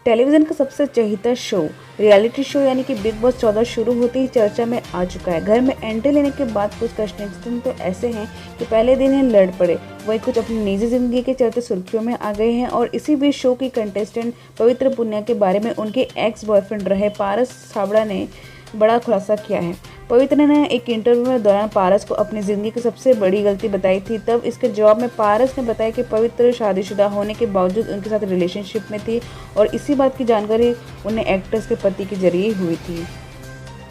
Television का सबसे चहेता शो रियलिटी शो यानी कि बिग बॉस 14 शुरू होते ही चर्चा में आ चुका है। घर में एंट्री लेने के बाद कुछ कंटेस्टेंट तो ऐसे हैं कि पहले दिन ही लड़ पड़े, वहीं कुछ अपनी निजी ज़िंदगी के चलते सुर्खियों में आ गए हैं। और इसी बीच शो की कंटेस्टेंट पवित्र पुनिया के बारे में उनके एक्स बॉयफ्रेंड रहे पारस छाबड़ा ने बड़ा खुलासा किया है। पवित्र ने एक इंटरव्यू में दौरान पारस को अपनी ज़िंदगी की सबसे बड़ी गलती बताई थी। तब इसके जवाब में पारस ने बताया कि पवित्र शादीशुदा होने के बावजूद उनके साथ रिलेशनशिप में थी और इसी बात की जानकारी उन्हें एक्ट्रेस के पति के जरिए हुई थी।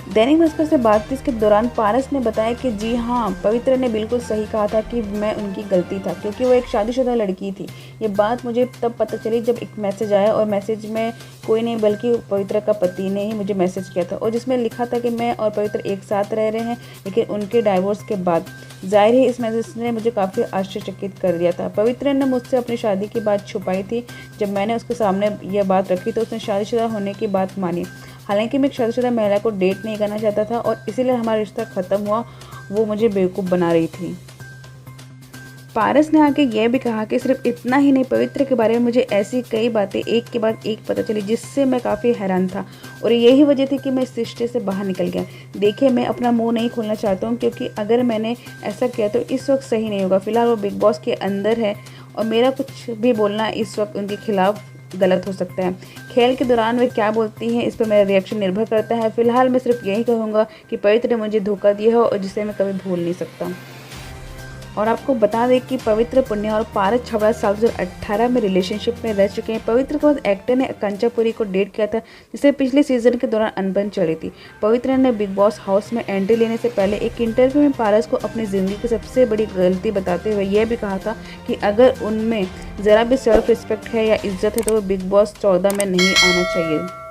दैनिक भास्कर से बातचीत के दौरान पारस ने बताया कि जी हाँ, पवित्र ने बिल्कुल सही कहा था कि मैं उनकी गलती था, क्योंकि वो एक शादीशुदा लड़की थी। ये बात मुझे तब पता चली जब एक मैसेज आया, और मैसेज में कोई नहीं बल्कि पवित्र का पति ने ही मुझे मैसेज किया था, और जिसमें लिखा था कि मैं और पवित्र एक साथ रह रहे हैं लेकिन उनके डाइवोर्स के बाद। जाहिर है इस मैसेज ने मुझे काफ़ी आश्चर्यचकित कर दिया था। पवित्र ने मुझसे अपनी शादी की बात छुपाई थी। जब मैंने उसके सामने यह बात रखी तो उसने शादीशुदा होने की बात मानी। हालांकि मैं एक शादीशुदा महिला को डेट नहीं करना चाहता था और इसीलिए हमारा रिश्ता ख़त्म हुआ। वो मुझे बेवकूफ़ बना रही थी। पारस ने आगे यह भी कहा कि सिर्फ इतना ही नहीं, पवित्र के बारे में मुझे ऐसी कई बातें एक के बाद एक पता चली जिससे मैं काफ़ी हैरान था, और यही वजह थी कि मैं इस रिश्ते से बाहर निकल गया। देखिए, मैं अपना मुंह नहीं खोलना चाहता हूँ, क्योंकि अगर मैंने ऐसा किया तो इस वक्त सही नहीं होगा। फिलहाल वो बिग बॉस के अंदर है और मेरा कुछ भी बोलना इस वक्त उनके खिलाफ गलत हो सकता है। खेल के दौरान वे क्या बोलती हैं इस पर मेरा रिएक्शन निर्भर करता है। फिलहाल मैं सिर्फ यही कहूँगा कि पवित्र ने मुझे धोखा दिया है और जिसे मैं कभी भूल नहीं सकता। और आपको बता दें कि पवित्र पुनिया और पारस छाबड़ा साल 2018 में रिलेशनशिप में रह चुके हैं। पवित्र के बाद एक्टर ने कंचापुरी को डेट किया था, जिसे पिछले सीजन के दौरान अनबन चली थी। पवित्र ने बिग बॉस हाउस में एंट्री लेने से पहले एक इंटरव्यू में पारस को अपनी ज़िंदगी की सबसे बड़ी गलती बताते हुए यह भी कहा था कि अगर उनमें ज़रा भी सेल्फ रिस्पेक्ट है या इज्जत है तो वो बिग बॉस 14 में नहीं आना चाहिए।